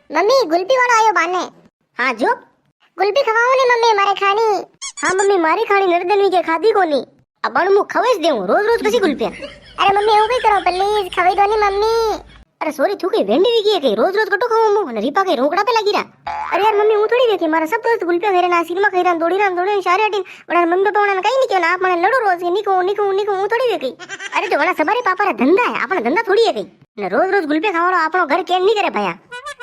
Mummy गुल्फी वाला आयो बाने। हाँ जो गुल्फी खवाओ ने मम्मी मारे खानी। हाँ मम्मी मारी खानी नरदनवी के खाधी कोनी अब मु खवेज देऊ रोज रोज कसी गुल्फिया अरे मम्मी એવું કઈ કરો પ્લીઝ ખવાઈ દો ની મમ્મી। अरे सॉरी तू कई वेंडी वी की रोज रोज कटो खाऊं मु ने रीपा के रोकड़ा पे लगी रहा। अरे यार मम्मी हूं थोड़ी देखी मारा सब दोस्त गुल्फिया खाई रहा सिनेमा खाई रहा दौड़ी शारे हटीन बड़ा मम्मी पापा ने कहीं नहीं किया आप मने लड़ो रोज निको निको निको हूं थोड़ी देखी। अरे तो बड़ा सबारे पापा रा धंधा है अपना धंधा थोड़ी है कई ने रोज रोज गुल्फिया खावानो आपनो घर केन नहीं करे भैया।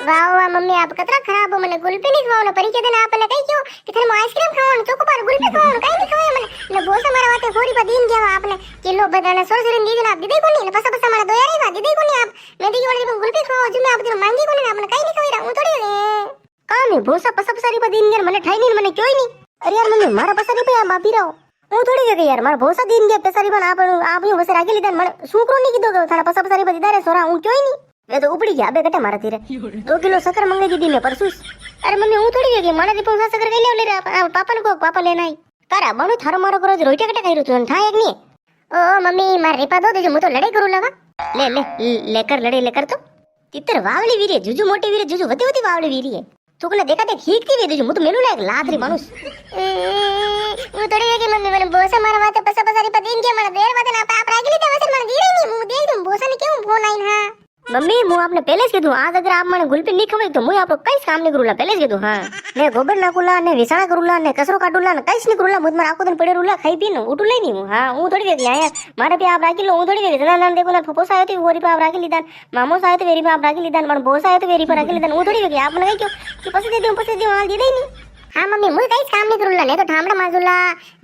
वाह वाह मम्मी आप कतरा खराब हो मने गुल्फी नहीं खवाओ परी के दिन आपने कही क्यों कि तेरे में आइसक्रीम खाओ चोको पर गुल्फी खाओ कहीं नहीं खवाया मने ने बोसा मारा वाते होरी पर दिन गया आपने किलो बदाना सोर दी दिन आप दीदी को नहीं पसा पसा मारा दो यार ही दीदी को नहीं आप मैं दी वाली गुल्फी खाओ जो मैं आप दिन मांगी को नहीं आपने कहीं नहीं खवाया हूं थोड़ी काम है बोसा पसा पसा री पर दिन गया मने ठाई नहीं मने क्यों नहीं। अरे यार मम्मी मारा पसा री पे आप बापी रहो हूं थोड़ी गई यार मारा बोसा दिन गया पेसा री पर आप यूं वसे रागी लीदा मने सुकरो नहीं कीधो थाना पसा पसा री पर दीदा रे सोरा हूं क्यों नहीं वे तो उपड़ी गया बे कटे मारा तीरे 2 किलो शक्कर मंगे दी ने परसूस। अरे मम्मी हूं थोड़ी गई मारा दीपो शक्कर कई ले रे पापा ने को पापा लेना आई तारा बनो थारो मारो करो रोटी कटे खाई रहो था एक नहीं। ओ मम्मी मार रिपा दो जो मु तो लड़ाई करू लगा ले ले लेकर लड़े लेकर तो तितर वावली वीरे जुजू मोटी वीरे जुजू वती वती वावली वीरी है तू कने देखा देख ठीक थी वे मु तो मेलू लायक लादरी मानुस वो थोड़ी है कि मम्मी मैंने बोसा मारा वाते पसा पसा री पर दिन के मारा देर वाते ना आप रागी लीदा वसे मारा दी नहीं मु देख दूं बोसा ने क्यों फोन आई हां मम्मी मु आपने पहले से कीधु आज अगर आप मने गुल्फी नहीं खवाई तो मु आपको कई काम नहीं करूला पहले से कीधु। हां ने गोबर नाकुला ने विसाणा करूला ने कसरो काटूला ने कई नहीं करूला मुझ में आको दिन पड़े रूला खाई पी न उठू ले नहीं हूं। हां हूं थोड़ी वेगी आया मारे पे आप राखी लो हूं थोड़ी वेगी जना देखो ना फपोस आयो तो वोरी पे आप राखी लीदान मामोस आयो तो वेरी पे आप राखी लीदान मन बोस आयो तो वेरी पे राखी लीदान हूं थोड़ी वेगी आपने कई क्यों कि पसे दे दूं हाल दे दे नहीं। हाँ मम्मी मुझे कई काम नहीं करूला ने तो ठामड़ा माजुला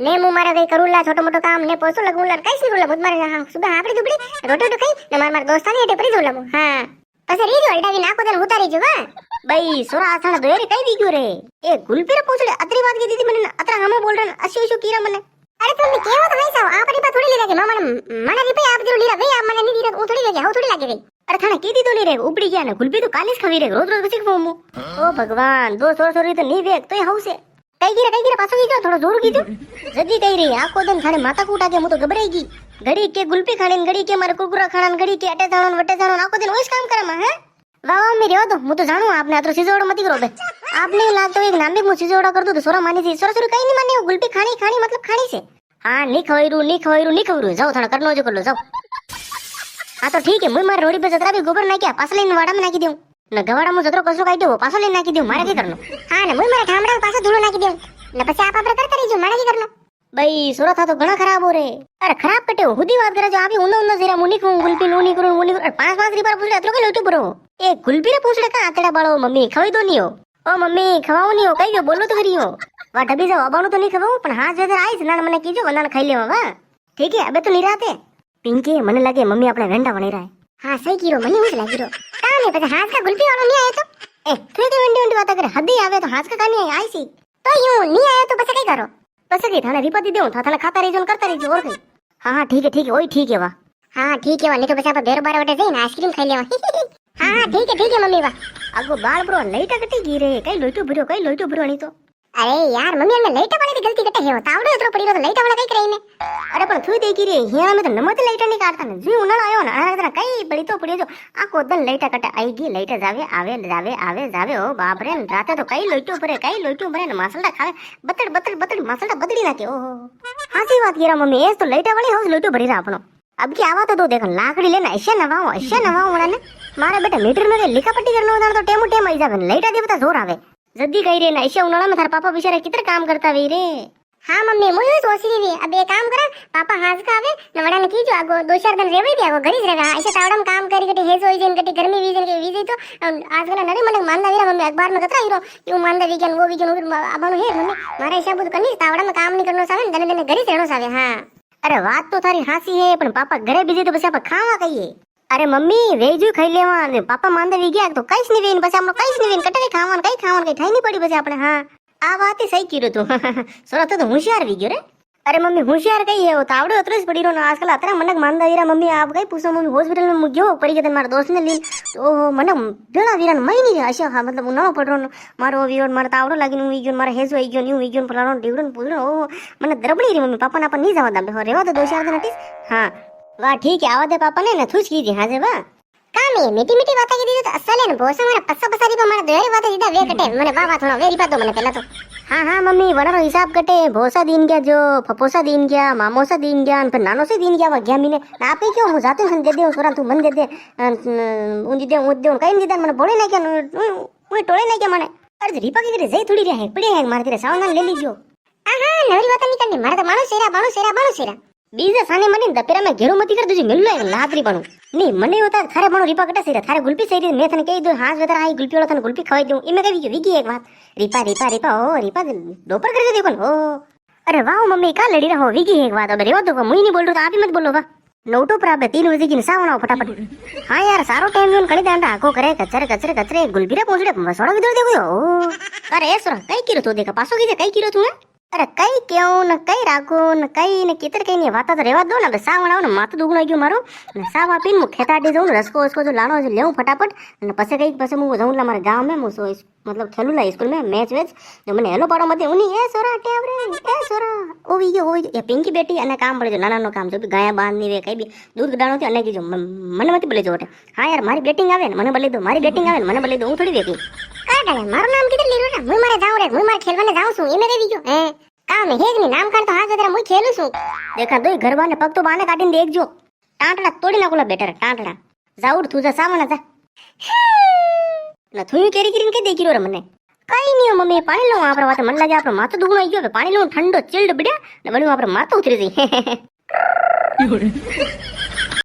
ने मु मारा कई करूला छोटो मोटो काम ने पोसो लगूला कई नहीं करूला मुझ मारे हां सुबह हापड़ी दुबड़ी रोटी तो कई ने मार दोस्तानी हेटे पड़ी जोला हां पसे री जो अल्टावी नाको दन उतारी जो वा भाई सोरा आथाना दोरे कई दी क्यों रे ए गुल्फी रे पूछ ले अतरी बात की दीदी मने अतरा हम बोल रहे अशी अशी कीरा मने। अरे तुम केवो तो नहीं साव आप री पर थोड़ी ली रखे मामा मने री पे आप जो ली रखे आप मने नहीं दी रखे वो थोड़ी लगे हाउ थोड़ी लगे गई। अरे थाना की दी तो नहीं रे उपड़ी गया ना गुल्फी तो कालिस खवी रे रोज रोज बसी फोमू ओ भगवान दो सोरी तो नहीं वेक तो हाउ से कई गिरा पासो की थोड़ा जोर की जो जदी कई रे आको दिन थाने माता कूटा के मु तो घबराईगी घड़ी के गुल्फी खाने घड़ी के मारे कुरकुरा खाना घड़ी के अटे जाणो वटे जाणो आको दिन ओइस काम करे मा है वाह मेरे हो तो मु तो जानू आपने अतरो सिजोड़ा मत करो बे आपने लागतो एक नाम भी मु सिजोड़ा कर दो तो सोरा मानी जी सोरा कई नहीं माने गुल्फी खानी खानी मतलब खानी से। हां नहीं खवैरू जाओ थोड़ा करनो जो कर लो जाओ। हां तो ठीक है मुई मारे रोडी पे जतरा भी गोबर ना क्या पास लेन वाड़ा में नाखी देऊ न गवाड़ा मु जतरो कसो काई दो पास लेन नाखी देऊ मारे की करनो। हां ने मुई मारे ठामड़ा पास धूलो नाखी देऊ न पछे आप आपरे करता रही जो मारे की करनो। भाई सोरा था तो घणा खराब हो रे अरे खराब कटे हो हुदी बात करे जो आप उन्नो जेरा मुनी को गुल्फी नूनी करू मुनी 5 री बार पूछ ले अतरो के लोटू बरो ए गुल्फी रे पूछ ले का आतड़ा बाळो मम्मी खवाई दो नहीं हो ओ मम्मी खवाओ नहीं हो कई जो बोलो तो करी हो वा ढबी जाओ अबाणो तो नहीं खवाओ पण हां जेदर आईस ना मने कीजो वंदन खाई लेवा वा ठीक है अबे तो निराते पिंकी मने लगे मम्मी अपने वेंडा बनी रहा है। हां सही कीरो मने उस लागी रो का ने पछे हाथ का गुल्फी वालो नहीं आयो तो ए तू के वेंडी बात करे हदी आवे तो हाथ का नहीं आई सी तो यूं नहीं आयो तो पछे कई करो पछे की थाने रिपति देऊ थाने खाता रही जोन करता रही जो और कई। हां ठीक है ओई ठीक है वा हां ठीक है वा नहीं तो पछे आप बेर बार वटे जईने आइसक्रीम खाई लेवा। हां ठीक है मम्मी वा आगो बाल ब्रो लाइटा कटी गिरे कई लोटू भरो नहीं तो अरे यार मम्मी ने लाइटा वाले की गलती कटे है तावड़ो इतरो पड़ी रो तो लाइटा वाला कई करई ने अरे पण थुई देखी रे हिया में तो नमत लाइटा नहीं काटता ने जी उनाळो आयो ना अरे कई बड़ी तो पड़ी जो आको दन लाइटा कटे आईगी लाइटा जावे आवे ओ बाप रे राते तो कई लोटू भरे ने मसलडा खावे बतड़ मसलडा बदली ना के ओ हासी बात कीरा मम्मी एस तो लाइटा वाली हाउस लोटू भरी रा अपनो अब की आवा तो दो देखन लाकड़ी लेना ऐसा नवाओ वाला ने मारे बेटा मीटर में लिखा पट्टी करनो होता तो टेमो टेम आई जावे लाइटा दे बता जोर आवे जल्दी कही रे ना ऐसा उनाला में थारा पापा बेचारा कितना काम करता वे रे। हां मम्मी मुई सोच रही थी अब ये काम करा पापा हाज का आवे न वडा ने कीजो आगो 2-4 दिन रेवे दिया आगो घरी रेगा ऐसे तावड़म काम करी कटी हेज होई जन कटी गर्मी वीजन के वीजे तो आज गना नरे मन मानदा वीरा मम्मी अखबार में कतरा हीरो यू मानदा वीजन वो वीजन अबानो हे मम्मी मारे हिसाब तो कनी तावड़ा में काम नहीं करनो सावे दने दने घरी रहनो सावे। हां अरे बात तो थारी हासी है पण पापा घरे बीजे तो बस आप खावा कहिए अरे मम्मी वेजू खाई लेवा ने पापा मानदे वी गया तो कईस नहीं वेन बस हमरो कईस नहीं वेन कटे खावन कई ठाई नहीं पड़ी बस आपने। हां आ बात सही कीरो तू सोरा तो होशियार वी गयो रे अरे मम्मी होशियार कई है वो तावड़ो अतरस पड़ी रो ना आजकल अतरा मनक मानदा वीरा मम्मी आप कई पूछो मम्मी हॉस्पिटल में मुग्यो पड़ी के मारा दोस्त ने लीन ओ मन बेड़ा वीरा मई नहीं आशा हां मतलब उनाळो पड़रो मारो वीरो मारा तावड़ो लागिन वी गयो मारा हेजो आई गयो न्यू वी गयो फलाणो डिवडन पुदरो ओ मन दरबड़ी रे मम्मी पापा ना अपन नहीं जावा दा रेवा तो 2-4 दिन हटीस। हां वाह ठीक है आवा दे पापा ने थुस कीजिए हां जे वाह કામી મીઠી મીઠી વાત કરી દીધી તો અસલે ને ભોસા મારા પસ્સા પસારી પર મારા દોરી વાત દીધા વે કટે મને બાબા થોડો વેરી પાતો મને પેલા તો हाँ हाँ मम्मी वनारो हिसाब कटे भोसा दीन गया जो फपोसा दीन गया मामोसा दीन गया फिर नानो से दीन गया वह गया मीने आप ही क्यों हूँ जाते हैं दे दे सोरा तू मन दे दे उन दे कहीं नहीं दे मैंने बोले नहीं क्या मैं टोले नहीं क्या मैंने अरे रिपा की तेरे जय थोड़ी रहे पड़े हैं मारे तेरे सावधान ले लीजिए આહા નવરી વાત નહીં કરની મારે તો બાણું શેરા बीजे साने मनी दपेरा में घेरो मती कर तुझे मिल लो लादरी बनू नहीं मने होता थारे बनो रिपा कटा सेरा थारे गुल्पी सेरी मैं थने कही दो हाथ वेतर आई गुल्पी वाला थने गुल्पी खवाई दूं इमे कही विकी एक बात रिपा रिपा रिपा ओ रिपा दोपहर करके देखो ओ अरे वाह मम्मी का लड़ी रहो विकी एक बात अब रेवा दो मुई नहीं बोल रहा तो आप ही मत बोलो वाह नोटो पर आप 3 बजे की सावना फटाफट हाँ यार सारो टाइम यून कड़ी दांडा आको करे कचरे कचरे कचरे गुल्पीरा पहुंचड़े वसोड़ा विदर देखो ओ अरे सोरा कई किरो तो देखा पासो की कई किरो तू अरे कई क्यों न कई राखो न कई न कितर कई नहीं वाता तो रेवा दो ना सावण आओ ने माथું દુગણો ગયો મારો ને સાવ આપીને હું ખેતાડી જાઉં રસકો उसको जो लानो जो लेऊं फटाफट ने पसे कई पसे હું जाऊं ला मारे गांव में હું मतलब खेलू ला स्कूल में मैच वेच जो મને હેલો પાડો મતે ઉની એ સોરા ટેવરે એ સોરા ઓવી ગયો એ પિંકી બેટી અને કામ પડે જો નાનાનો કામ જો બી ગાયા બાંધની વે કઈ બી દૂધ ગાણો થી અને કીજો મને મત બોલે જો હા યાર મારી બેટિંગ આવે ને મને બોલે દો મારી બેટિંગ આવે ને મને બોલે દો હું થોડી વેકી કાઢે મારું નામ કીધું લીરો ના હું મારે જાઉં રે હું મારે ખેલવાને જાઉં છું એમે રેવી ગયો હે કામ હેજ ની નામ કાઢ તો હાથ વેતરા હું ખેલું છું देखा दो घर वाले पग तो बाने काटीने देखजो टांटड़ा तोड़ी नाखोला बेटर टांटड़ा जाऊड तू जा सावना जा ना थुई केरी केरीने के देखी रो रे मने कई नहीं हो मम्मी पानी लो आपरे वाते मन लागे आपरो माथो दुगणो आई गयो पानी लो ठंडो चिल्ड बिड्या ने बणी आपरे माथो उतरी जई